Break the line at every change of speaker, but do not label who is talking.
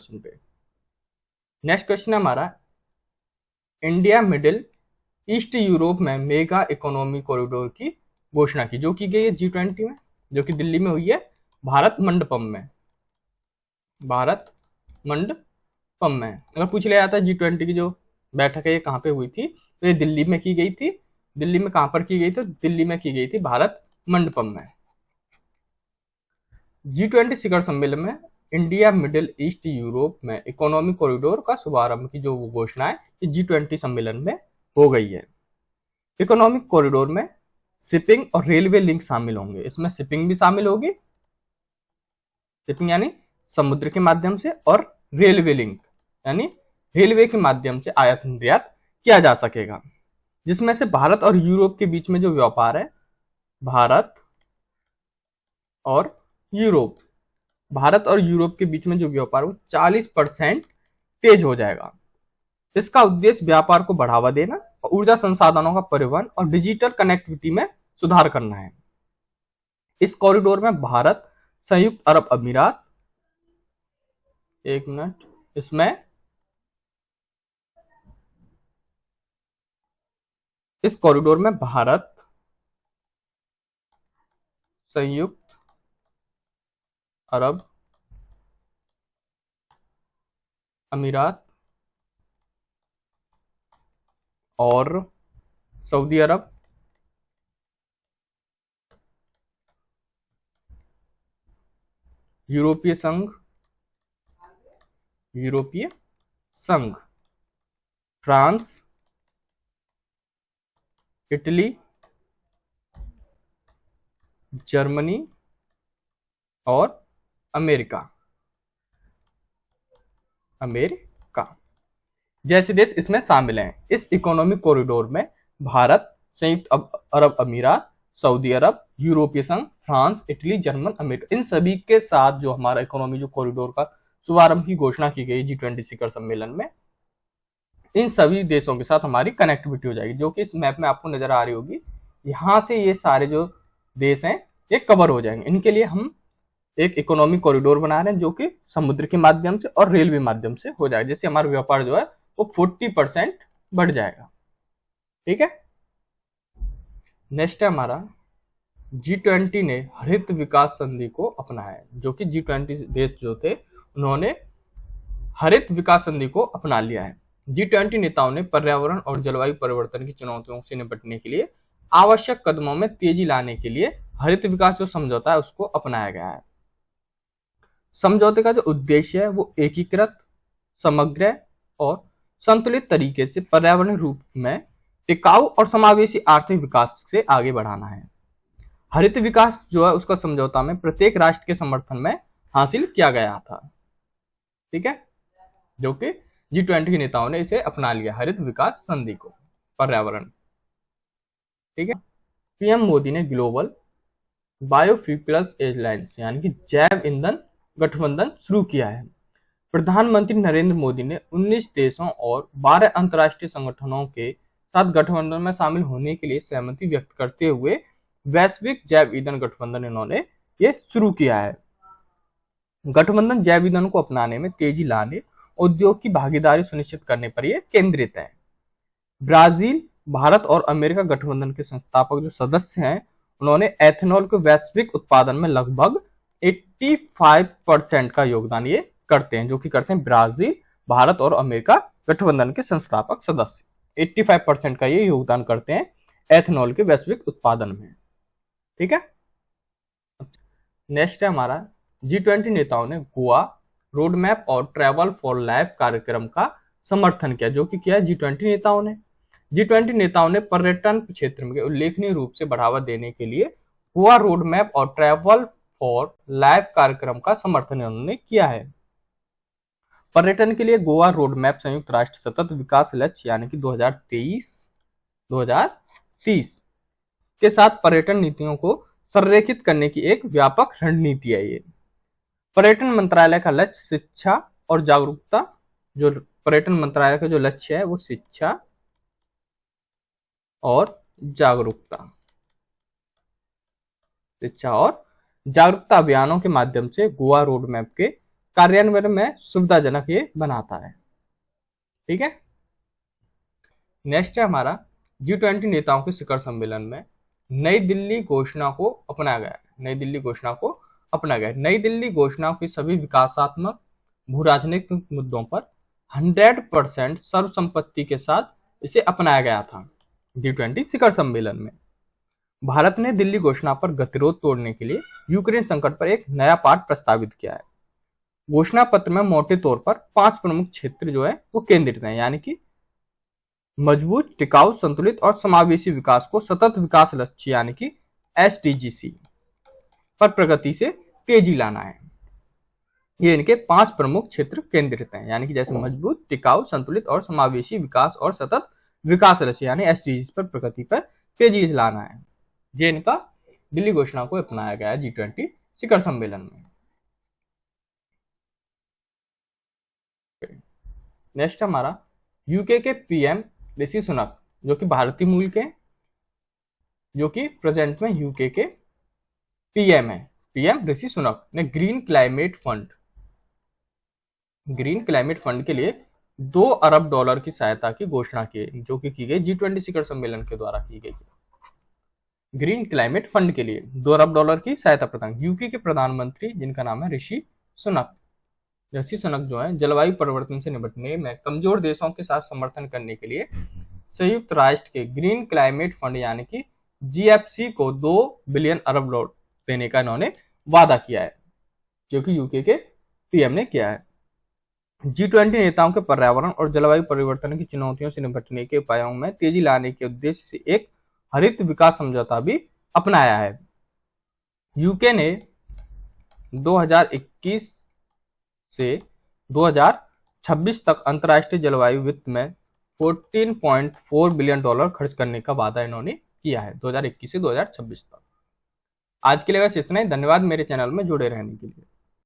Question पे। Next question है हमारा, इंडिया मिडिल ईस्ट यूरोप में मेगा इकोनॉमी कॉरिडोर की घोषणा की, जो की गई है G20 में, जो कि दिल्ली में हुई है भारत मंडपम में। भारत मंडपम में अगर पूछ लिया जाता है G20 की जो बैठक है ये कहाँ पे हुई थी, तो ये दिल्ली में की गई थी। दिल्ली में कहाँ पर की गई थी? दिल्ली में की गई थी भारत मंडपम में। G20 शिखर सम्मेलन में इंडिया मिडिल ईस्ट यूरोप में इकोनॉमिक कॉरिडोर का शुभारंभ की जो घोषणा है G20 सम्मेलन में हो गई है। इकोनॉमिक कॉरिडोर में शिपिंग और रेलवे लिंक शामिल होंगे। इसमें शिपिंग भी शामिल होगी, शिपिंग यानी समुद्र के माध्यम से, और रेलवे लिंक यानी रेलवे के माध्यम से आयात निर्यात किया जा सकेगा, जिसमें से भारत और यूरोप के बीच में जो व्यापार है, भारत और यूरोप के बीच में जो व्यापार वो 40% तेज हो जाएगा। इसका उद्देश्य व्यापार को बढ़ावा देना और ऊर्जा संसाधनों का परिवहन और डिजिटल कनेक्टिविटी में सुधार करना है। इस कॉरिडोर में भारत, संयुक्त अरब अमीरात, इस कॉरिडोर में भारत, संयुक्त अरब अमीरात और सऊदी अरब, यूरोपीय संघ, फ्रांस, इटली, जर्मनी और अमेरिका जैसे देश इसमें शामिल हैं। इस इकोनॉमिक कॉरिडोर में भारत, संयुक्त अरब अमीरात, सऊदी अरब, यूरोपीय संघ, फ्रांस, इटली, जर्मन, अमेरिका, इन सभी के साथ जो हमारा इकोनॉमी जो कॉरिडोर का शुभारंभ की घोषणा की गई G20 शिखर सम्मेलन में, इन सभी देशों के साथ हमारी कनेक्टिविटी हो जाएगी, जो कि इस मैप में आपको नजर आ रही होगी। यहां से ये सारे जो देश हैं ये कवर हो जाएंगे। इनके लिए हम एक इकोनॉमिक कॉरिडोर बना रहे हैं जो कि समुद्र के माध्यम से और रेलवे माध्यम से हो जाएगा, जिससे हमारा व्यापार जो है वो 40% बढ़ जाएगा। ठीक है। नेक्स्ट है हमारा, G20 ने हरित विकास संधि को अपनाया, जो कि G20 देश जो थे उन्होंने हरित विकास संधि को अपना लिया है। G20 नेताओं ने पर्यावरण और जलवायु परिवर्तन की चुनौतियों से निपटने के लिए आवश्यक कदमों में तेजी लाने के लिए हरित विकास जो समझौता है उसको अपनाया गया है। समझौते का जो उद्देश्य है वो एकीकृत, समग्र और संतुलित तरीके से पर्यावरण रूप में टिकाऊ और समावेशी आर्थिक विकास से आगे बढ़ाना है। हरित विकास जो है उसका समझौता में प्रत्येक राष्ट्र के समर्थन में हासिल किया गया था। ठीक है, जो कि G20 के नेताओं ने इसे अपना लिया, हरित विकास संधि को, पर्यावरण। ठीक है। पीएम मोदी ने ग्लोबल बायोफ्यूल्स एलायंस यानी कि जैव ईंधन गठबंधन शुरू किया है। प्रधानमंत्री नरेंद्र मोदी ने 19 देशों और 12 अंतर्राष्ट्रीय संगठनों के साथ गठबंधन में शामिल होने के लिए सहमति व्यक्त करते हुए वैश्विक जैव ईंधन गठबंधन इन्होंने ये शुरू किया है। गठबंधन जैव ईंधन को अपनाने में तेजी लाने, उद्योग की भागीदारी सुनिश्चित करने पर यह केंद्रित है। ब्राजील, भारत और अमेरिका गठबंधन के संस्थापक जो सदस्य हैं उन्होंने एथेनॉल के वैश्विक उत्पादन में लगभग 85% का योगदान ये करते हैं, जो कि करते हैं ब्राजील, भारत और अमेरिका गठबंधन के संस्थापक सदस्य 85% का ये योगदान करते हैं एथेनॉल के वैश्विक उत्पादन में। ठीक है। नेक्स्ट है हमारा, G20 नेताओं ने गोवा रोड मैप और ट्रैवल फॉर लाइफ कार्यक्रम का समर्थन किया, जो कि किया G20 नेताओं ने। G20 नेताओं ने पर्यटन क्षेत्र में उल्लेखनीय रूप से बढ़ावा देने के लिए गोवा रोड मैप और ट्रैवल फॉर लाइफ कार्यक्रम का समर्थन उन्होंने किया है। पर्यटन के लिए गोवा रोड मैप संयुक्त राष्ट्र सतत विकास लक्ष्य यानी कि 2030 के साथ पर्यटन नीतियों को संरेखित करने की एक व्यापक रणनीति है। ये पर्यटन मंत्रालय का लक्ष्य शिक्षा और जागरूकता, जो पर्यटन मंत्रालय का जो लक्ष्य है वो शिक्षा और जागरूकता अभियानों के माध्यम से गोवा रोड मैप के कार्यान्वयन में सुविधाजनक ये बनाता है। ठीक है। नेक्स्ट है हमारा G20 नेताओं के शिखर सम्मेलन में नई दिल्ली घोषणा को अपनाया गया। नई दिल्ली घोषणा को अपनाया गया। नई दिल्ली घोषणा की सभी विकासात्मक भू राजनीतिक मुद्दों पर 100% सर्वसम्मति के साथ इसे अपनाया गया था। G20 शिखर सम्मेलन में भारत ने दिल्ली घोषणा पर गतिरोध तोड़ने के लिए यूक्रेन संकट पर एक नया पाठ प्रस्तावित किया है। घोषणा पत्र में मोटे तौर पर 5 प्रमुख क्षेत्र जो है वो केंद्रित हैं, यानी कि मजबूत, टिकाऊ, संतुलित और समावेशी विकास को सतत विकास लक्ष्य यानी कि SDGC पर प्रगति से तेजी लाना है। ये इनके 5 प्रमुख क्षेत्र केंद्रित हैं, यानी कि जैसे मजबूत, टिकाऊ, संतुलित और समावेशी विकास और सतत विकास लक्ष्य यानी SDGs पर प्रगति पर तेजी लाना है। ये इनका दिल्ली घोषणा को अपनाया गया है G20 शिखर सम्मेलन में। नेक्स्ट हमारा यूके के PM ऋषि सुनक, जो कि भारतीय मूल के, जो कि प्रेजेंट में यूके के PM है। PM ऋषि सुनक ने ग्रीन क्लाइमेट फंड के लिए $2 अरब की सहायता की घोषणा की, जो कि गई G20 शिखर सम्मेलन के द्वारा की गई। ग्रीन क्लाइमेट फंड के लिए $2 अरब की सहायता प्रदान। यूके के प्रधानमंत्री जिनका नाम है ऋषि सुनक जो है जलवायु परिवर्तन से निपटने में कमजोर देशों के साथ समर्थन करने के लिए संयुक्त राष्ट्र के ग्रीन क्लाइमेट फंड यानी कि GFC को $2 बिलियन अरब देने का इन्होंने वादा किया है, जो कि यूके के PM ने किया है। G20 नेताओं के पर्यावरण और जलवायु परिवर्तन की चुनौतियों से निपटने के उपायों में तेजी लाने के उद्देश्य से एक हरित विकास समझौता भी अपनाया है। यूके ने 2021 से 2026 तक अंतर्राष्ट्रीय जलवायु वित्त में $14.4 बिलियन खर्च करने का वादा इन्होंने किया है 2021 से 2026 तक। आज के लिए बस इतना ही। धन्यवाद मेरे चैनल में जुड़े रहने के लिए।